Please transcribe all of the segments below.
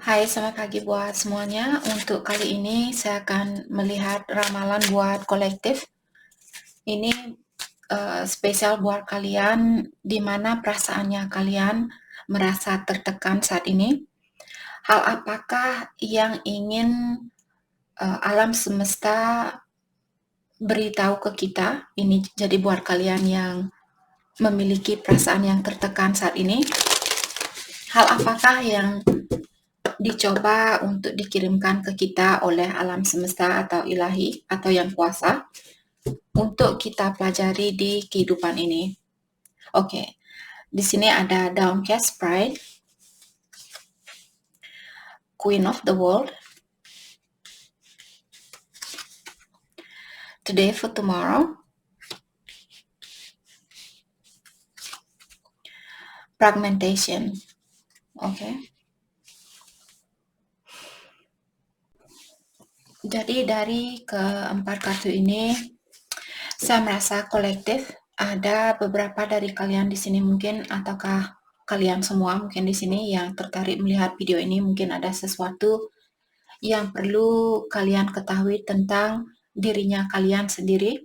Hai, selamat pagi buat semuanya. Untuk kali ini saya akan melihat ramalan buat kolektif. Ini spesial buat kalian di mana perasaannya kalian merasa tertekan saat ini. Hal apakah yang ingin alam semesta beritahu ke kita? Ini jadi buat kalian yang memiliki perasaan yang tertekan saat ini. Hal apakah yang dicoba untuk dikirimkan ke kita oleh alam semesta atau ilahi atau yang kuasa untuk kita pelajari di kehidupan ini. Oke, di sini ada Downcast Pride, Queen of the World, Today for Tomorrow, Fragmentation. Oke. Jadi dari keempat kartu ini saya merasa kolektif. Ada beberapa dari kalian di sini mungkin ataukah kalian semua mungkin di sini yang tertarik melihat video ini, mungkin ada sesuatu yang perlu kalian ketahui tentang dirinya kalian sendiri.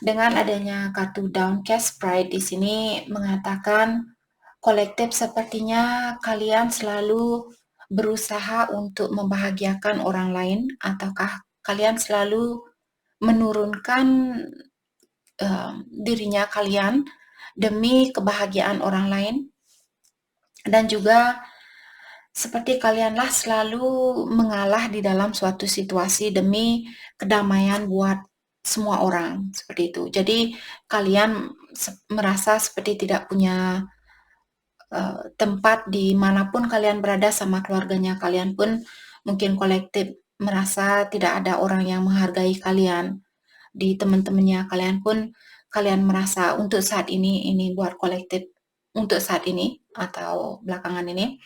Dengan adanya kartu Downcast Pride di sini mengatakan kolektif sepertinya kalian selalu berusaha untuk membahagiakan orang lain, ataukah kalian selalu menurunkan dirinya kalian demi kebahagiaan orang lain, dan juga seperti kalianlah selalu mengalah di dalam suatu situasi demi kedamaian buat semua orang, seperti itu. Jadi kalian merasa seperti tidak punya tempat di manapun kalian berada sama keluarganya kalian pun, mungkin kolektif merasa tidak ada orang yang menghargai kalian. Di teman-temannya kalian pun, kalian merasa untuk saat ini buat kolektif untuk saat ini atau belakangan ini.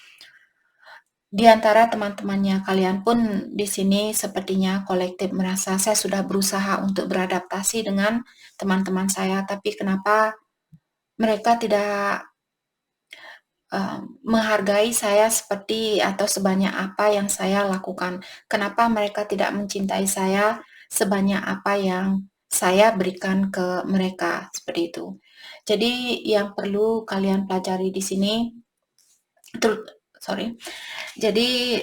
Di antara teman-temannya kalian pun di sini sepertinya kolektif merasa saya sudah berusaha untuk beradaptasi dengan teman-teman saya, tapi kenapa mereka tidak menghargai saya seperti atau sebanyak apa yang saya lakukan. Kenapa mereka tidak mencintai saya sebanyak apa yang saya berikan ke mereka, seperti itu. Jadi yang perlu kalian pelajari di sini, Jadi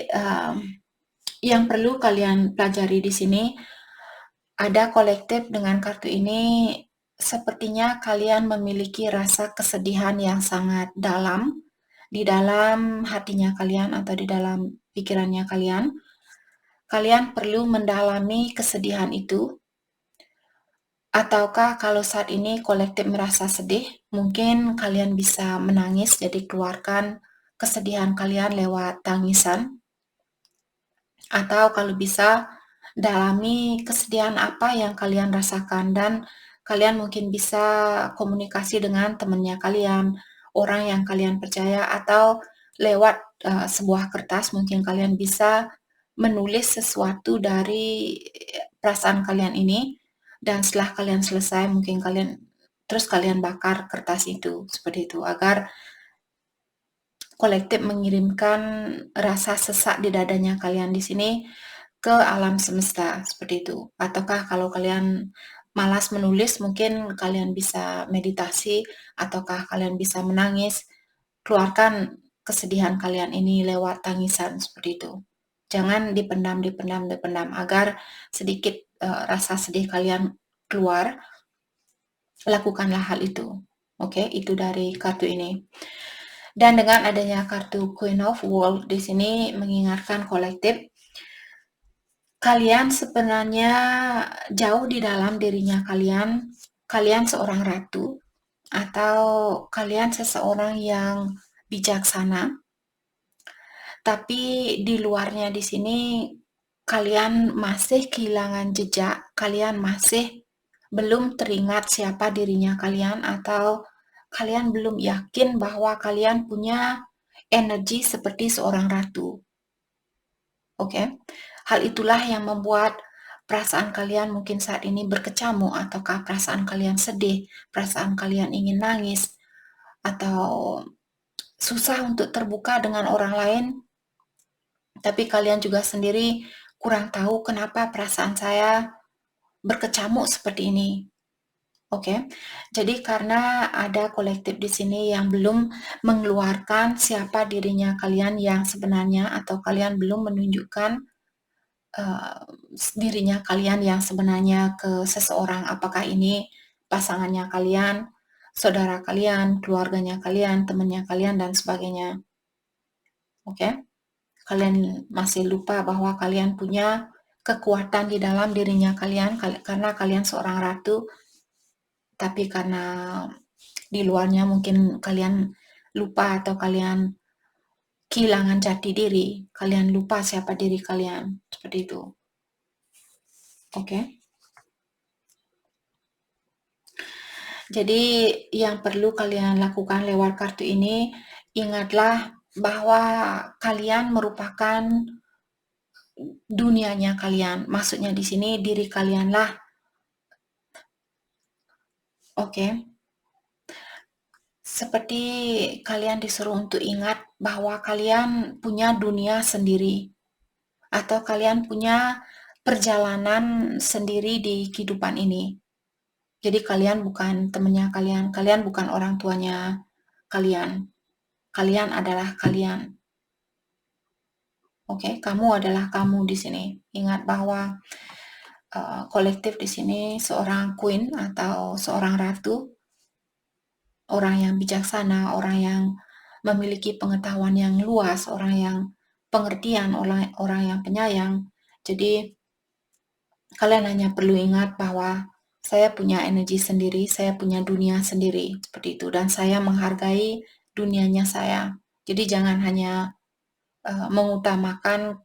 yang perlu kalian pelajari di sini, ada kolektif dengan kartu ini, sepertinya kalian memiliki rasa kesedihan yang sangat dalam di dalam hatinya kalian atau di dalam pikirannya kalian. Kalian perlu mendalami kesedihan itu. Ataukah kalau saat ini kolektif merasa sedih, mungkin kalian bisa menangis, jadi keluarkan kesedihan kalian lewat tangisan. Atau kalau bisa, dalami kesedihan apa yang kalian rasakan, dan kalian mungkin bisa komunikasi dengan temannya kalian, orang yang kalian percaya, atau lewat sebuah kertas mungkin kalian bisa menulis sesuatu dari perasaan kalian ini, dan setelah kalian selesai mungkin kalian bakar kertas itu, seperti itu, agar kolektif mengirimkan rasa sesak di dadanya kalian di sini ke alam semesta, seperti itu. Ataukah kalau kalian malas menulis, mungkin kalian bisa meditasi, ataukah kalian bisa menangis, keluarkan kesedihan kalian ini lewat tangisan, seperti itu. Jangan dipendam, agar sedikit rasa sedih kalian keluar, lakukanlah hal itu. Oke, itu dari kartu ini. Dan dengan adanya kartu Queen of World di sini mengingatkan kolektif, kalian sebenarnya jauh di dalam dirinya kalian, kalian seorang ratu, atau kalian seseorang yang bijaksana, tapi di luarnya di sini kalian masih kehilangan jejak, kalian masih belum teringat siapa dirinya kalian, atau kalian belum yakin bahwa kalian punya energi seperti seorang ratu. Oke, hal itulah yang membuat perasaan kalian mungkin saat ini berkecamuk, ataukah perasaan kalian sedih, perasaan kalian ingin nangis, atau susah untuk terbuka dengan orang lain. Tapi kalian juga sendiri kurang tahu kenapa perasaan saya berkecamuk seperti ini. Oke, jadi karena ada kolektif di sini yang belum mengeluarkan siapa dirinya kalian yang sebenarnya, atau kalian belum menunjukkan dirinya kalian yang sebenarnya ke seseorang, apakah ini pasangannya kalian, saudara kalian, keluarganya kalian, temannya kalian, dan sebagainya. Oke, kalian masih lupa bahwa kalian punya kekuatan di dalam dirinya kalian karena kalian seorang ratu, tapi karena di luarnya mungkin kalian lupa atau kalian kehilangan jati diri, kalian lupa siapa diri kalian, seperti itu. Oke. Jadi yang perlu kalian lakukan lewat kartu ini, ingatlah bahwa kalian merupakan dunianya kalian. Maksudnya di sini diri kalianlah. Oke. Seperti kalian disuruh untuk ingat bahwa kalian punya dunia sendiri, atau kalian punya perjalanan sendiri di kehidupan ini. Jadi kalian bukan temannya kalian, kalian bukan orang tuanya kalian. Kalian adalah kalian. Oke, kamu adalah kamu di sini. Ingat bahwa kolektif di sini seorang queen atau seorang ratu, orang yang bijaksana, orang yang memiliki pengetahuan yang luas, orang yang pengertian, orang yang penyayang. Jadi kalian hanya perlu ingat bahwa saya punya energi sendiri, saya punya dunia sendiri, seperti itu. Dan saya menghargai dunianya saya. Jadi jangan hanya mengutamakan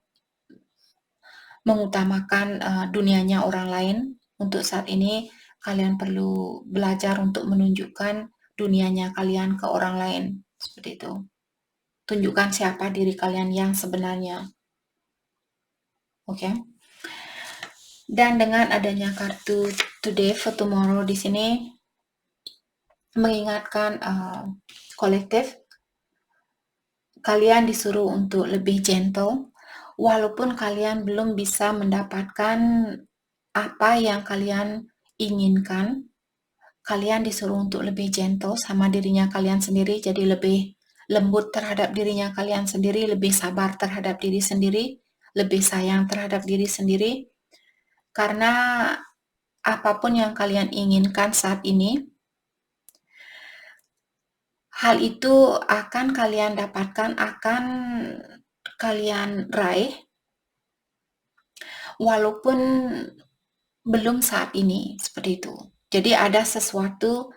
dunianya orang lain. Untuk saat ini kalian perlu belajar untuk menunjukkan dunianya kalian ke orang lain, seperti itu. Tunjukkan siapa diri kalian yang sebenarnya. Oke. Dan dengan adanya kartu Today for Tomorrow di sini mengingatkan kolektif, kalian disuruh untuk lebih gentle, walaupun kalian belum bisa mendapatkan apa yang kalian inginkan. Kalian disuruh untuk lebih gentle sama dirinya kalian sendiri, jadi lebih lembut terhadap dirinya kalian sendiri, lebih sabar terhadap diri sendiri, lebih sayang terhadap diri sendiri. Karena apapun yang kalian inginkan saat ini, hal itu akan kalian dapatkan, akan kalian raih, walaupun belum saat ini, seperti itu. Jadi ada sesuatu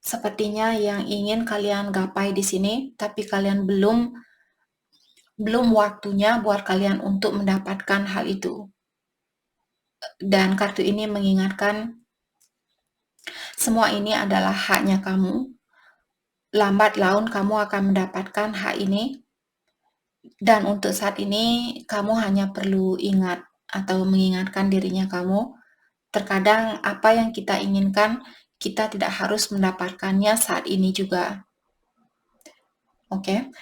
sepertinya yang ingin kalian gapai di sini, tapi kalian belum waktunya buat kalian untuk mendapatkan hal itu. Dan kartu ini mengingatkan semua ini adalah haknya kamu. Lambat laun kamu akan mendapatkan hak ini. Dan untuk saat ini kamu hanya perlu ingat atau mengingatkan dirinya kamu. Terkadang apa yang kita inginkan, kita tidak harus mendapatkannya saat ini juga. Oke.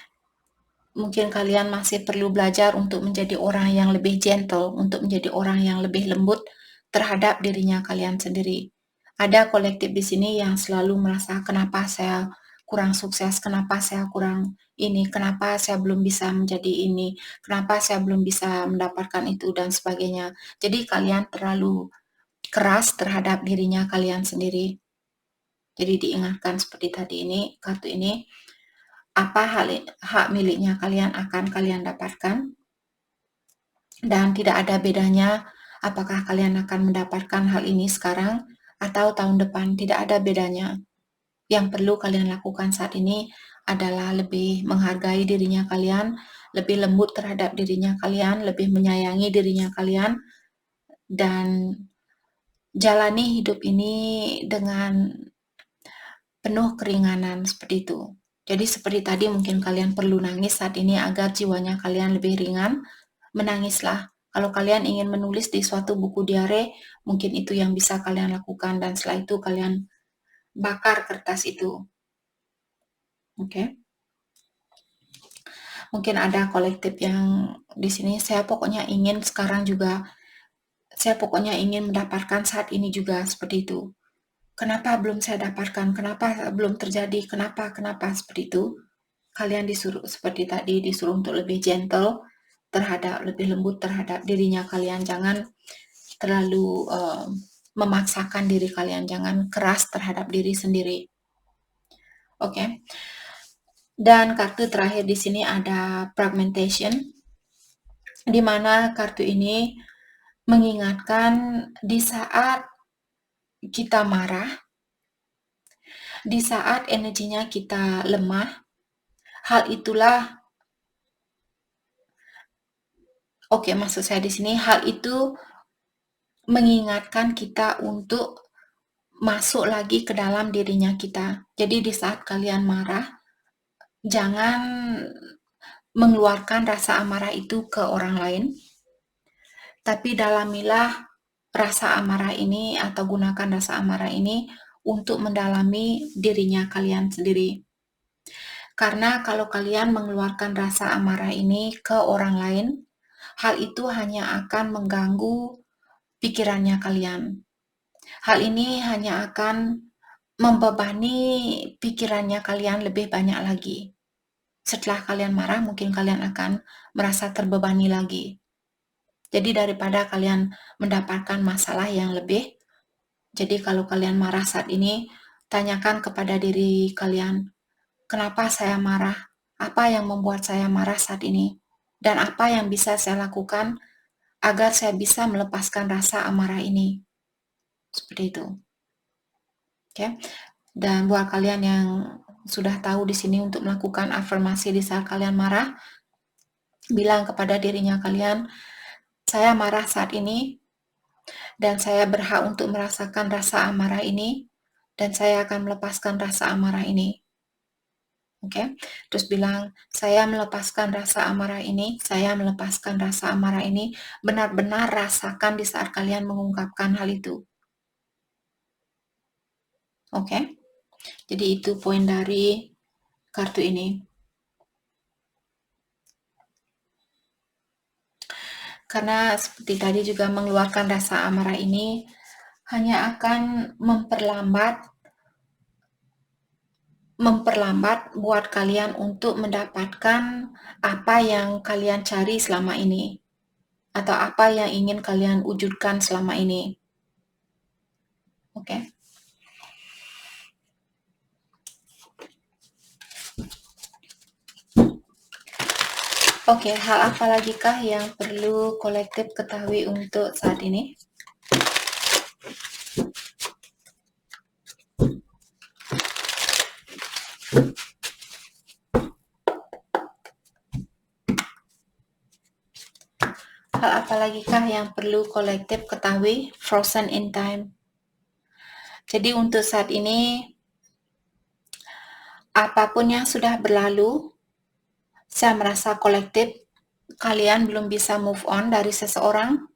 Mungkin kalian masih perlu belajar untuk menjadi orang yang lebih gentle, untuk menjadi orang yang lebih lembut terhadap dirinya kalian sendiri. Ada kolektif di sini yang selalu merasa kenapa saya kurang sukses, kenapa saya kurang ini, kenapa saya belum bisa menjadi ini, kenapa saya belum bisa mendapatkan itu, dan sebagainya. Jadi kalian terlalu keras terhadap dirinya kalian sendiri. Jadi diingatkan seperti tadi ini, kartu ini, apa hak miliknya kalian akan kalian dapatkan, dan tidak ada bedanya apakah kalian akan mendapatkan hal ini sekarang atau tahun depan, tidak ada bedanya. Yang perlu kalian lakukan saat ini adalah lebih menghargai dirinya kalian, lebih lembut terhadap dirinya kalian, lebih menyayangi dirinya kalian, dan jalani hidup ini dengan penuh keringanan, seperti itu. Jadi seperti tadi mungkin kalian perlu nangis saat ini agar jiwanya kalian lebih ringan. Menangislah. Kalau kalian ingin menulis di suatu buku diare, mungkin itu yang bisa kalian lakukan, dan setelah itu kalian bakar kertas itu. Oke. Mungkin ada kolektif yang di sini, saya pokoknya ingin sekarang juga, saya pokoknya ingin mendapatkan saat ini juga, seperti itu. Kenapa belum saya dapatkan? Kenapa belum terjadi? Kenapa? Seperti itu. Kalian disuruh seperti tadi, disuruh untuk lebih gentle terhadap, lebih lembut terhadap dirinya kalian. Jangan terlalu memaksakan diri kalian, jangan keras terhadap diri sendiri. Oke. Dan kartu terakhir di sini ada fragmentation, di mana kartu ini mengingatkan di saat kita marah, di saat energinya kita lemah, hal itulah, maksud saya di sini, hal itu mengingatkan kita untuk masuk lagi ke dalam dirinya kita. Jadi di saat kalian marah, jangan mengeluarkan rasa amarah itu ke orang lain, tapi dalamilah rasa amarah ini atau gunakan rasa amarah ini untuk mendalami dirinya kalian sendiri. Karena kalau kalian mengeluarkan rasa amarah ini ke orang lain, hal itu hanya akan mengganggu pikirannya kalian. Hal ini hanya akan membebani pikirannya kalian lebih banyak lagi. Setelah kalian marah, mungkin kalian akan merasa terbebani lagi. Jadi daripada kalian mendapatkan masalah yang lebih, jadi kalau kalian marah saat ini, tanyakan kepada diri kalian, kenapa saya marah? Apa yang membuat saya marah saat ini? Dan apa yang bisa saya lakukan agar saya bisa melepaskan rasa amarah ini? Seperti itu. Oke. Dan buat kalian yang sudah tahu di sini untuk melakukan afirmasi di saat kalian marah, bilang kepada dirinya kalian, saya marah saat ini, dan saya berhak untuk merasakan rasa amarah ini, dan saya akan melepaskan rasa amarah ini. Oke, terus bilang, saya melepaskan rasa amarah ini, saya melepaskan rasa amarah ini, benar-benar rasakan di saat kalian mengungkapkan hal itu. Oke, jadi itu poin dari kartu ini. Karena seperti tadi juga mengeluarkan rasa amarah ini hanya akan memperlambat buat kalian untuk mendapatkan apa yang kalian cari selama ini, atau apa yang ingin kalian wujudkan selama ini. Oke. Oke, hal apa lagi kah yang perlu kolektif ketahui untuk saat ini? Hal apa lagi kah yang perlu kolektif ketahui? Frozen in time. Jadi untuk saat ini, apapun yang sudah berlalu, saya merasa kolektif kalian belum bisa move on dari seseorang.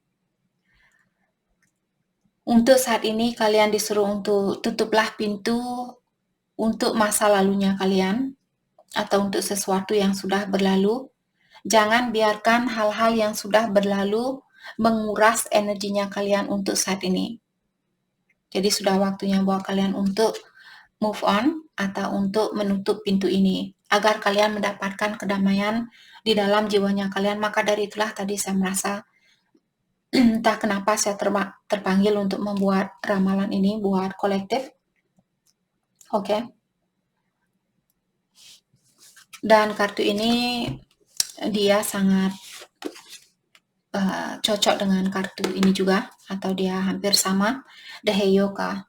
Untuk saat ini kalian disuruh untuk tutuplah pintu untuk masa lalunya kalian atau untuk sesuatu yang sudah berlalu. Jangan biarkan hal-hal yang sudah berlalu menguras energinya kalian untuk saat ini. Jadi sudah waktunya buat kalian untuk move on atau untuk menutup pintu ini agar kalian mendapatkan kedamaian di dalam jiwanya kalian. Maka dari itulah tadi saya merasa entah kenapa saya terpanggil untuk membuat ramalan ini buat kolektif. Oke. Dan kartu ini dia sangat cocok dengan kartu ini juga, atau dia hampir sama, The Heyoka.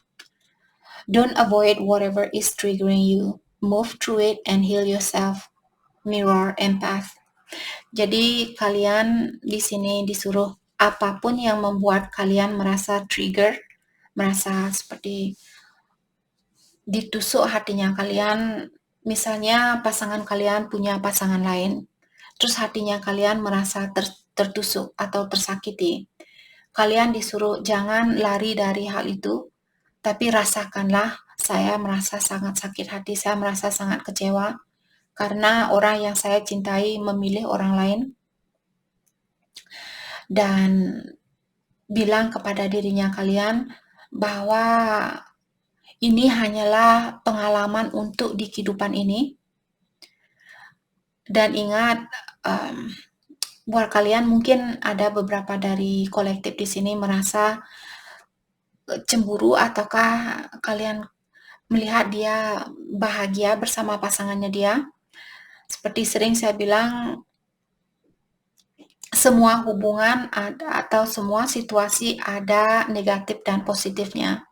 Don't avoid whatever is triggering you. Move through it and heal yourself. Mirror empath. Jadi kalian di sini disuruh apapun yang membuat kalian merasa trigger, merasa seperti ditusuk hatinya kalian. Misalnya pasangan kalian punya pasangan lain, terus hatinya kalian merasa tertusuk atau tersakiti. Kalian disuruh jangan lari dari hal itu, tapi rasakanlah, saya merasa sangat sakit hati, saya merasa sangat kecewa karena orang yang saya cintai memilih orang lain dan bilang kepada dirinya kalian bahwa ini hanyalah pengalaman untuk di kehidupan ini. Dan ingat, buat kalian mungkin ada beberapa dari kolektif di sini merasa cemburu ataukah kalian melihat dia bahagia bersama pasangannya dia. Seperti sering saya bilang, semua hubungan atau semua situasi ada negatif dan positifnya.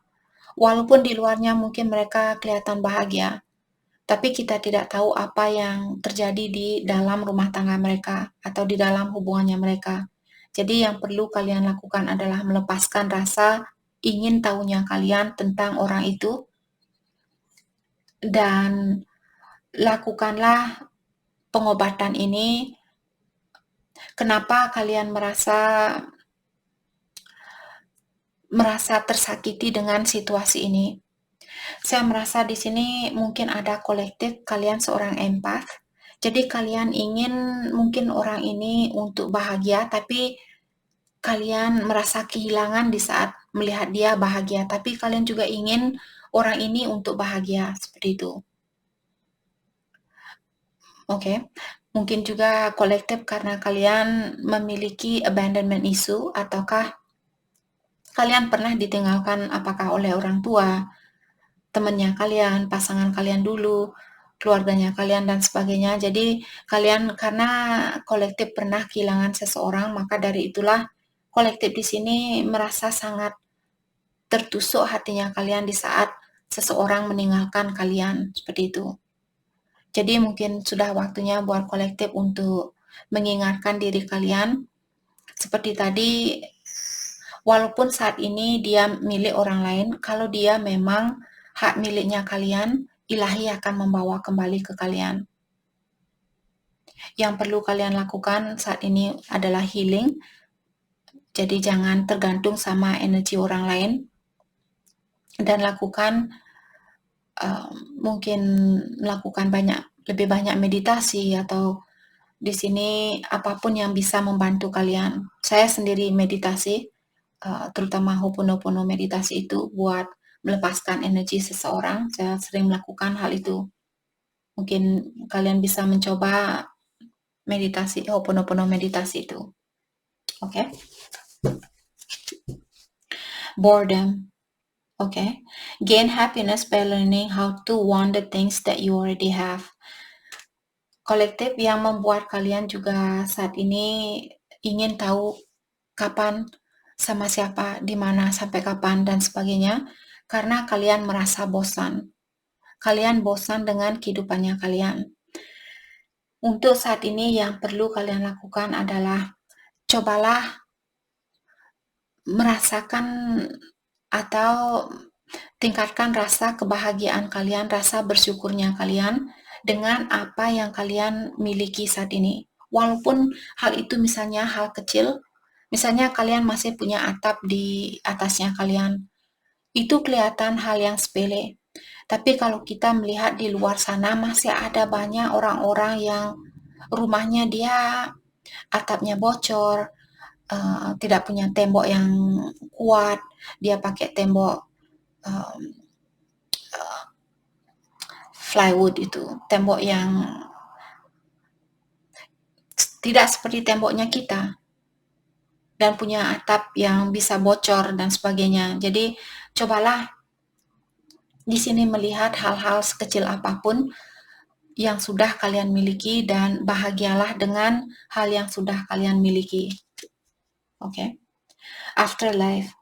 Walaupun di luarnya mungkin mereka kelihatan bahagia, tapi kita tidak tahu apa yang terjadi di dalam rumah tangga mereka atau di dalam hubungannya mereka. Jadi yang perlu kalian lakukan adalah melepaskan rasa ingin tahunya kalian tentang orang itu dan lakukanlah pengobatan ini. Kenapa kalian merasa tersakiti dengan situasi ini? Saya merasa di sini mungkin ada kolektif kalian seorang empath. Jadi kalian ingin mungkin orang ini untuk bahagia, tapi kalian merasa kehilangan di saat melihat dia bahagia, tapi kalian juga ingin orang ini untuk bahagia, seperti itu. Oke. Mungkin juga kolektif karena kalian memiliki abandonment issue ataukah kalian pernah ditinggalkan apakah oleh orang tua, temannya kalian, pasangan kalian dulu, keluarganya kalian dan sebagainya. Jadi kalian karena kolektif pernah kehilangan seseorang, maka dari itulah kolektif di sini merasa sangat tertusuk hatinya kalian di saat seseorang meninggalkan kalian, seperti itu. Jadi mungkin sudah waktunya buat kolektif untuk mengingatkan diri kalian seperti tadi, walaupun saat ini dia milik orang lain, kalau dia memang hak miliknya kalian, Ilahi akan membawa kembali ke kalian. Yang perlu kalian lakukan saat ini adalah healing. Jadi jangan tergantung sama energi orang lain dan lakukan mungkin melakukan lebih banyak meditasi atau di sini apapun yang bisa membantu kalian. Saya sendiri meditasi, terutama Ho'oponopono meditasi itu buat melepaskan energi seseorang. Saya sering melakukan hal itu. Mungkin kalian bisa mencoba meditasi Ho'oponopono meditasi itu. Oke. Boredom. Okay. Gain happiness by learning how to want the things that you already have. Kolektif yang membuat kalian juga saat ini ingin tahu kapan, sama siapa, di mana, sampai kapan, dan sebagainya, karena kalian merasa bosan. Kalian bosan dengan kehidupannya kalian. Untuk saat ini yang perlu kalian lakukan adalah cobalah merasakan atau tingkatkan rasa kebahagiaan kalian, rasa bersyukurnya kalian dengan apa yang kalian miliki saat ini. Walaupun hal itu misalnya hal kecil, misalnya kalian masih punya atap di atasnya kalian, itu kelihatan hal yang sepele. Tapi kalau kita melihat di luar sana masih ada banyak orang-orang yang rumahnya dia atapnya bocor, tidak punya tembok yang kuat, dia pakai tembok plywood itu, tembok yang tidak seperti temboknya kita dan punya atap yang bisa bocor dan sebagainya. Jadi cobalah di sini melihat hal-hal sekecil apapun yang sudah kalian miliki dan bahagialah dengan hal yang sudah kalian miliki. Okay. Afterlife.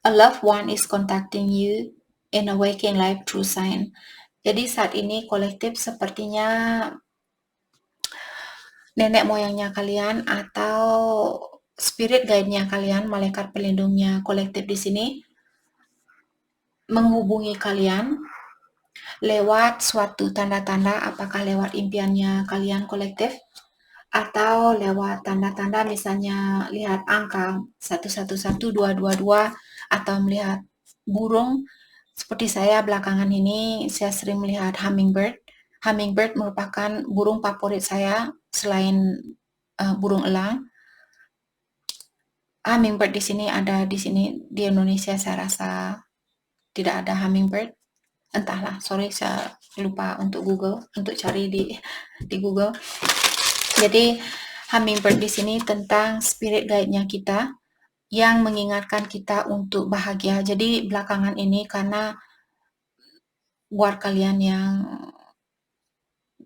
A loved one is contacting you in a waking life through sign. Jadi saat ini kolektif sepertinya nenek moyangnya kalian atau spirit guide-nya kalian, malaikat pelindungnya kolektif di sini menghubungi kalian lewat suatu tanda-tanda, apakah lewat impiannya kalian kolektif atau lewat tanda-tanda misalnya lihat angka 111, 222 atau melihat burung. Seperti saya belakangan ini saya sering melihat hummingbird. Hummingbird merupakan burung favorit saya selain burung elang. Hummingbird di sini di Indonesia saya rasa tidak ada hummingbird. Entahlah, sorry saya lupa untuk cari di Google. Jadi hummingbird di sini tentang spirit guide-nya kita yang mengingatkan kita untuk bahagia. Jadi belakangan ini karena buat kalian yang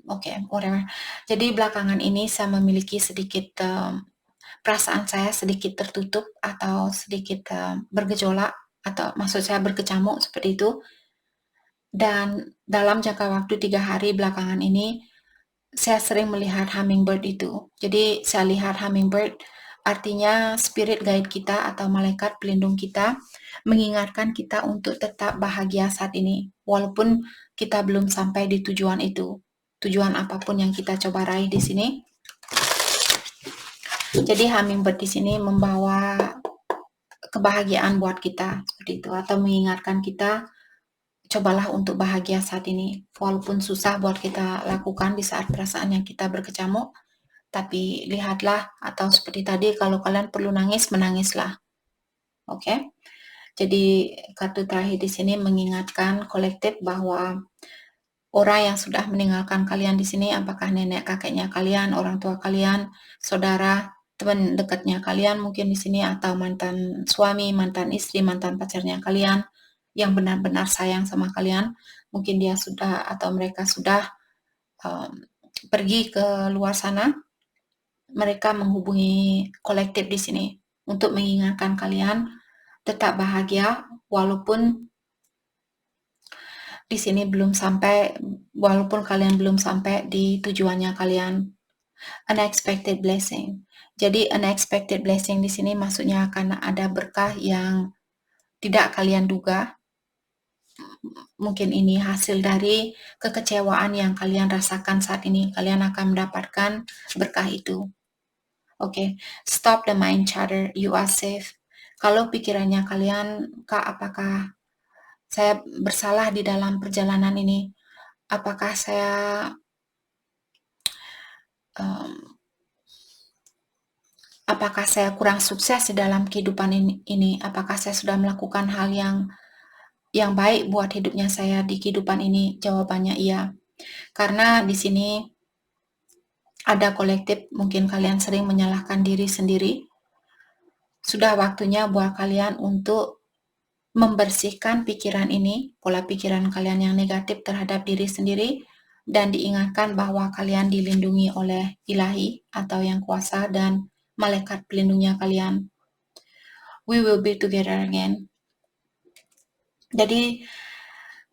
whatever. Jadi belakangan ini saya memiliki sedikit perasaan saya sedikit tertutup atau sedikit bergejolak atau maksud saya berkecamuk seperti itu. Dan dalam jangka waktu 3 hari belakangan ini saya sering melihat hummingbird itu. Jadi saya lihat hummingbird artinya spirit guide kita atau malaikat pelindung kita mengingatkan kita untuk tetap bahagia saat ini walaupun kita belum sampai di tujuan itu. Tujuan apapun yang kita coba raih di sini. Jadi hummingbird di sini membawa kebahagiaan buat kita seperti itu atau mengingatkan kita cobalah untuk bahagia saat ini walaupun susah buat kita lakukan di saat perasaan yang kita berkecamuk, tapi lihatlah atau seperti tadi kalau kalian perlu nangis, menangislah. Oke? Jadi kartu terakhir di sini mengingatkan kolektif bahwa orang yang sudah meninggalkan kalian di sini, apakah nenek kakeknya kalian, orang tua kalian, saudara, teman dekatnya kalian mungkin di sini atau mantan suami, mantan istri, mantan pacarnya kalian yang benar-benar sayang sama kalian, mungkin dia sudah atau mereka sudah pergi ke luar sana. Mereka menghubungi kolektif di sini untuk mengingatkan kalian tetap bahagia walaupun di sini walaupun kalian belum sampai di tujuannya kalian. Unexpected blessing. Jadi unexpected blessing di sini maksudnya karena ada berkah yang tidak kalian duga. Mungkin ini hasil dari kekecewaan yang kalian rasakan saat ini. Kalian akan mendapatkan berkah itu. Oke, stop the mind chatter. You are safe. Kalau pikirannya kalian, Kak, apakah saya bersalah di dalam perjalanan ini? Apakah saya kurang sukses di dalam kehidupan ini? Apakah saya sudah melakukan hal yang baik buat hidupnya saya di kehidupan ini? Jawabannya iya. Karena di sini ada kolektif, mungkin kalian sering menyalahkan diri sendiri. Sudah waktunya buat kalian untuk membersihkan pikiran ini, pola pikiran kalian yang negatif terhadap diri sendiri, dan diingatkan bahwa kalian dilindungi oleh Ilahi atau Yang Kuasa dan malaikat pelindungnya kalian. We will be together again. Jadi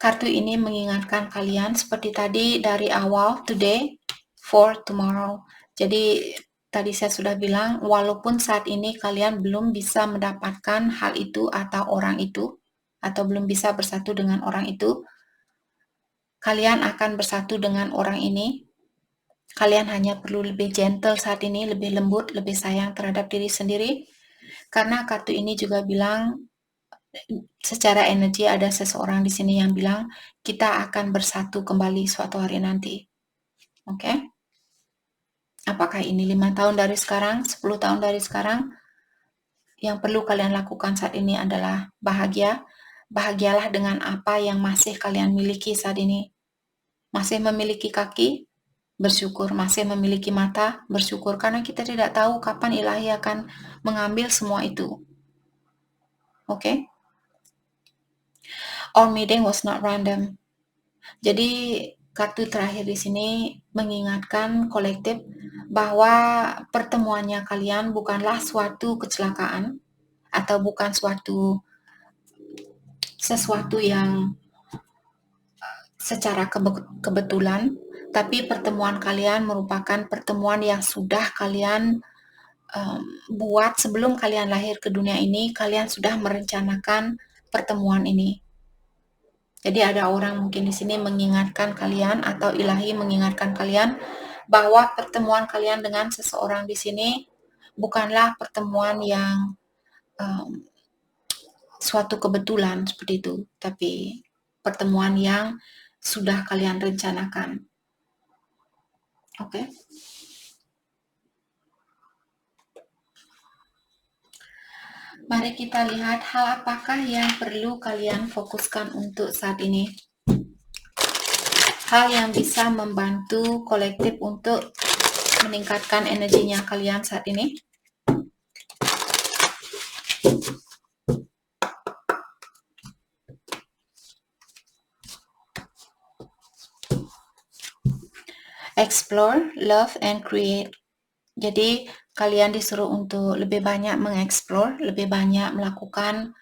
kartu ini mengingatkan kalian seperti tadi dari awal, today for tomorrow. Jadi tadi saya sudah bilang, walaupun saat ini kalian belum bisa mendapatkan hal itu atau orang itu, atau belum bisa bersatu dengan orang itu, kalian akan bersatu dengan orang ini. Kalian hanya perlu lebih gentle saat ini, lebih lembut, lebih sayang terhadap diri sendiri. Karena kartu ini juga bilang, secara energi ada seseorang di sini yang bilang, kita akan bersatu kembali suatu hari nanti. Oke? Apakah ini 5 tahun dari sekarang, 10 tahun dari sekarang? Yang perlu kalian lakukan saat ini adalah bahagia. Bahagialah dengan apa yang masih kalian miliki saat ini. Masih memiliki kaki, bersyukur. Masih memiliki mata, bersyukur. Karena kita tidak tahu kapan Ilahi akan mengambil semua itu. Oke? Our meeting was not random. Jadi kartu terakhir di sini mengingatkan kolektif bahwa pertemuannya kalian bukanlah suatu kecelakaan atau bukan sesuatu yang secara kebetulan, tapi pertemuan kalian merupakan pertemuan yang sudah kalian buat sebelum kalian lahir ke dunia ini. Kalian sudah merencanakan pertemuan ini. Jadi ada orang mungkin di sini mengingatkan kalian atau Ilahi mengingatkan kalian bahwa pertemuan kalian dengan seseorang di sini bukanlah pertemuan yang suatu kebetulan seperti itu, tapi pertemuan yang sudah kalian rencanakan. Oke. Mari kita lihat hal apakah yang perlu kalian fokuskan untuk saat ini. Hal yang bisa membantu kolektif untuk meningkatkan energinya kalian saat ini. Explore, love, and create. Jadi kalian disuruh untuk lebih banyak mengeksplor, lebih banyak melakukan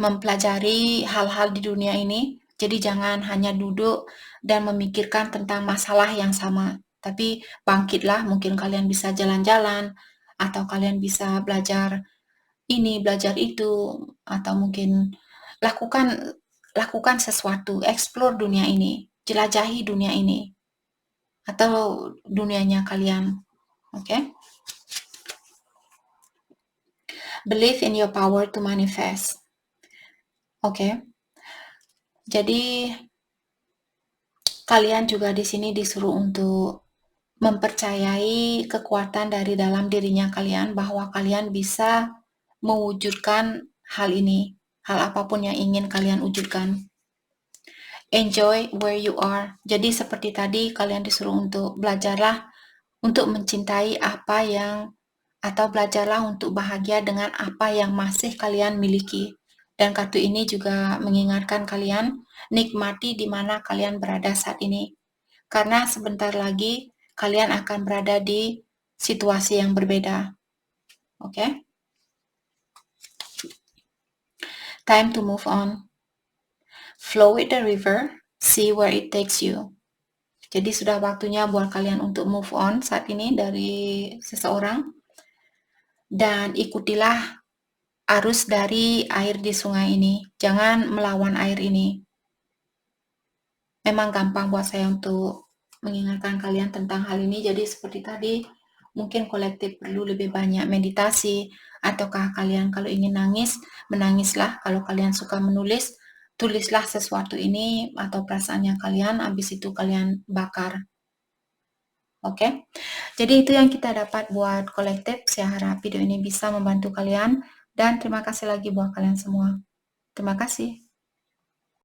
mempelajari hal-hal di dunia ini. Jadi jangan hanya duduk dan memikirkan tentang masalah yang sama, tapi bangkitlah. Mungkin kalian bisa jalan-jalan, atau kalian bisa belajar ini, belajar itu, atau mungkin lakukan sesuatu, explore dunia ini, jelajahi dunia ini, atau dunianya kalian. Oke? Believe in your power to manifest. Oke. Jadi kalian juga di sini disuruh untuk mempercayai kekuatan dari dalam dirinya kalian, bahwa kalian bisa mewujudkan hal ini, hal apapun yang ingin kalian wujudkan. Enjoy where you are. Jadi seperti tadi kalian disuruh untuk belajarlah untuk mencintai apa yang, atau belajarlah untuk bahagia dengan apa yang masih kalian miliki. Dan kartu ini juga mengingatkan kalian, nikmati di mana kalian berada saat ini. Karena sebentar lagi kalian akan berada di situasi yang berbeda. Oke? Time to move on. Flow with the river, see where it takes you. Jadi sudah waktunya buat kalian untuk move on saat ini dari seseorang. Dan ikutilah arus dari air di sungai ini. Jangan melawan air ini. Memang gampang buat saya untuk mengingatkan kalian tentang hal ini. Jadi seperti tadi, mungkin kolektif perlu lebih banyak meditasi, ataukah kalian kalau ingin nangis, menangislah. Kalau kalian suka menulis, tulislah sesuatu ini atau perasaannya kalian, habis itu kalian bakar. Oke? Jadi itu yang kita dapat buat kolektif. Saya harap video ini bisa membantu kalian, dan terima kasih lagi buat kalian semua. Terima kasih.